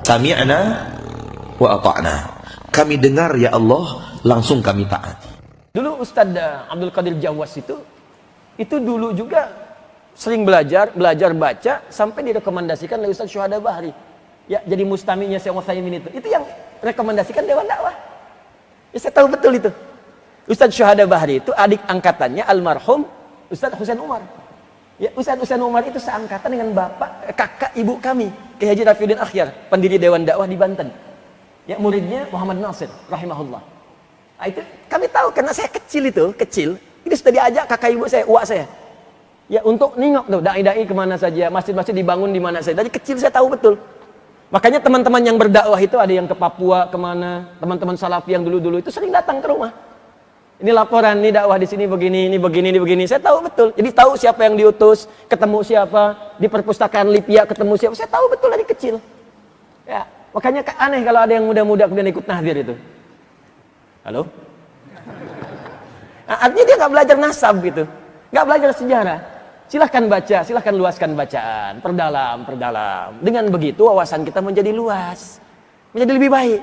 Sami'na wa ata'na. Kami dengar ya Allah, langsung kami taati. Dulu Ustadz Abdul Qadir Jawas itu dulu juga sering belajar baca sampai direkomendasikan oleh Ustadz Syuhada Bahri. Ya, jadi mustaminya Syekh Utsaimin itu yang rekomendasikan Dewan Dakwah. Ya, saya tahu betul itu. Ustadz Syuhada Bahri itu adik angkatannya almarhum Ustadz Husain Umar. Ya, Ustadz Husain Umar itu seangkatan dengan kakak ibu kami, Kiai Haji Rafiuddin Akhyar, pendiri Dewan Dakwah di Banten. Ya, muridnya Muhammad Nasir rahimahullah. Nah, itu kami tahu karena saya kecil. Ini sudah diajak kakak ibu saya, uak saya. Ya, untuk nengok tuh dai-dai kemana saja, masjid-masjid dibangun di mana saja. Dari kecil saya tahu betul. Makanya teman-teman yang berdakwah itu ada yang ke Papua, kemana, teman-teman salafi yang dulu-dulu itu sering datang ke rumah. Ini laporan, ini dakwah di sini begini, ini begini, ini begini. Saya tahu betul. Jadi tahu siapa yang diutus, ketemu siapa, di perpustakaan Lipia ketemu siapa. Saya tahu betul dari kecil. Ya, makanya aneh kalau ada yang muda-muda kemudian ikut tahdir itu. Halo? Nah, artinya dia nggak belajar nasab gitu, nggak belajar sejarah. Silahkan baca, silahkan luaskan bacaan, perdalam. Dengan begitu wawasan kita menjadi luas, menjadi lebih baik.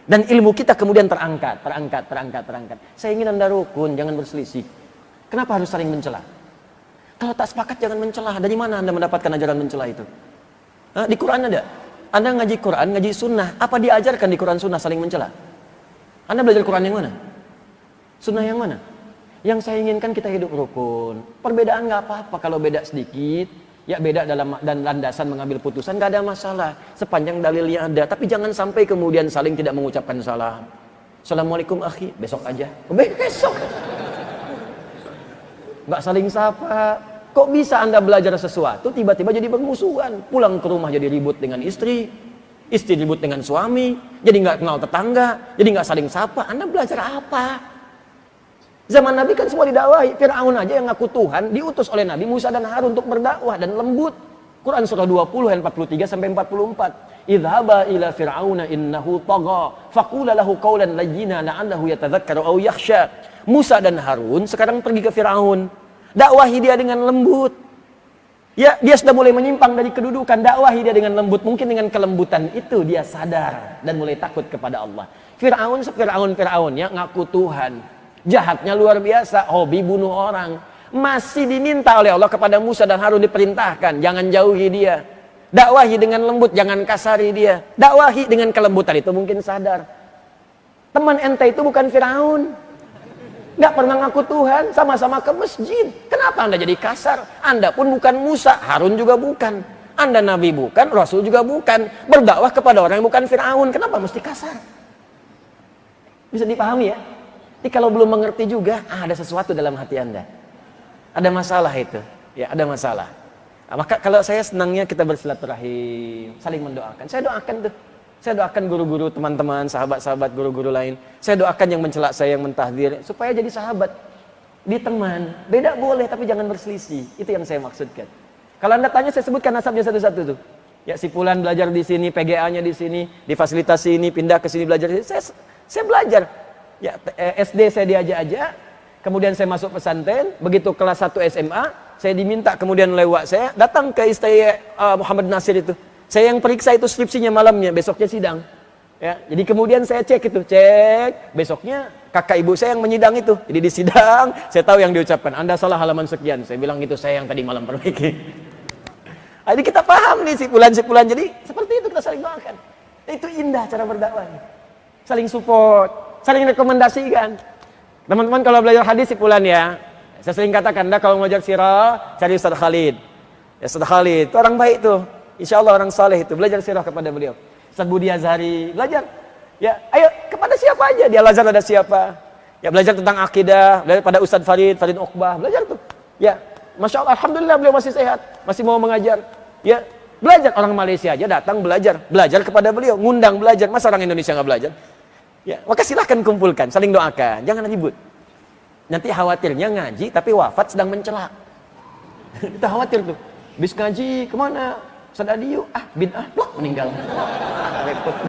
Dan ilmu kita kemudian terangkat. Saya ingin Anda rukun, jangan berselisih. Kenapa harus saling mencela? Kalau tak sepakat jangan mencela. Dari mana Anda mendapatkan ajaran mencela itu? Hah? Di Quran ada? Anda ngaji Quran, ngaji sunnah. Apa diajarkan di Quran sunnah saling mencela? Anda belajar Quran yang mana? Sunnah yang mana? Yang saya inginkan kita hidup rukun. Perbedaan nggak apa-apa kalau beda sedikit. Ya, beda dalam dan landasan mengambil putusan nggak ada masalah sepanjang dalilnya ada. Tapi jangan sampai kemudian saling tidak mengucapkan salam. Assalamualaikum akhi, besok aja. Besok. Nggak saling sapa. Kok bisa Anda belajar sesuatu tiba-tiba jadi bermusuhan? Pulang ke rumah jadi ribut dengan istri ribut dengan suami, jadi nggak kenal tetangga, jadi nggak saling sapa. Anda belajar apa? Zaman Nabi kan semua didakwahi. Fir'aun aja yang ngaku Tuhan diutus oleh Nabi Musa dan Harun untuk berdakwah dan lembut. Quran surah 20 ayat 43 sampai 44. Idhaba ila fir'auna innahu tagha faqula lahu qawlan layyina la'allahu yatadhakkaru aw yakhsha. Musa dan Harun sekarang pergi ke Fir'aun. Dakwahi dia dengan lembut. Ya, dia sudah mulai menyimpang dari kedudukan. Dakwahi dia dengan lembut. Mungkin dengan kelembutan itu dia sadar dan mulai takut kepada Allah. Fir'aun ya ngaku Tuhan. Jahatnya luar biasa, hobi bunuh orang. Masih diminta oleh Allah kepada Musa dan Harun diperintahkan, jangan jauhi dia. Dakwahi dengan lembut, jangan kasari dia. Dakwahi dengan kelembutan itu mungkin sadar. Teman ente itu bukan Firaun. Nggak pernah ngaku Tuhan, sama-sama ke masjid. Kenapa Anda jadi kasar? Anda pun bukan Musa, Harun juga bukan. Anda Nabi bukan, Rasul juga bukan. Berdakwah kepada orang yang bukan Firaun, kenapa mesti kasar? Bisa dipahami ya? Jadi kalau belum mengerti juga, ada sesuatu dalam hati Anda. Ada masalah itu. Ya, ada masalah. Nah, maka kalau saya senangnya kita bersilaturahim, saling mendoakan. Saya doakan tuh. Saya doakan guru-guru, teman-teman, sahabat-sahabat, guru-guru lain. Saya doakan yang mencela saya, yang mentahdir, supaya jadi sahabat. Di teman. Beda boleh, tapi jangan berselisih. Itu yang saya maksudkan. Kalau Anda tanya, saya sebutkan nasabnya satu-satu tuh. Ya, si Fulan belajar di sini, PGA-nya di sini, di fasilitas ini, pindah ke sini belajar di sini. Saya belajar. Ya, SD saya diajak-ajak, kemudian saya masuk pesantren, begitu kelas 1 SMA, saya diminta kemudian lewat saya, datang ke istri Muhammad Nasir itu. Saya yang periksa itu skripsinya malamnya, besoknya sidang. Ya, jadi kemudian saya cek, besoknya kakak ibu saya yang menyidang itu. Jadi di sidang, saya tahu yang diucapkan, Anda salah halaman sekian. Saya bilang itu saya yang tadi malam perbaiki. Jadi kita paham nih si Fulan, jadi seperti itu kita saling doakan. Itu indah cara berdakwah. Saling support. Saling rekomendasikan. Teman-teman kalau belajar hadis Fulan ya. Saya sering katakan, Anda kalau belajar sirah, cari Ustaz Khalid. Ya, Ustaz Khalid, itu orang baik tuh. Insya Allah orang saleh itu. Belajar sirah kepada beliau. Ustaz Budi Azhari, belajar. Ya, ayo kepada siapa aja. Di Al-Azhar ada siapa. Ya, belajar tentang akidah. Belajar pada Ustaz Farid Uqbah. Belajar tuh. Ya, Masya Allah, Alhamdulillah beliau masih sehat. Masih mau mengajar. Ya, belajar. Orang Malaysia aja datang belajar. Belajar kepada beliau. Ngundang belajar. Masa orang Indonesia nggak belajar? Ya, maka silahkan kumpulkan, saling doakan, jangan ribut. Nanti khawatirnya ngaji tapi wafat sedang mencela. Kita khawatir tuh. Habis ngaji kemana? Ustaz Adiyu, bid'ah, meninggal. Repot.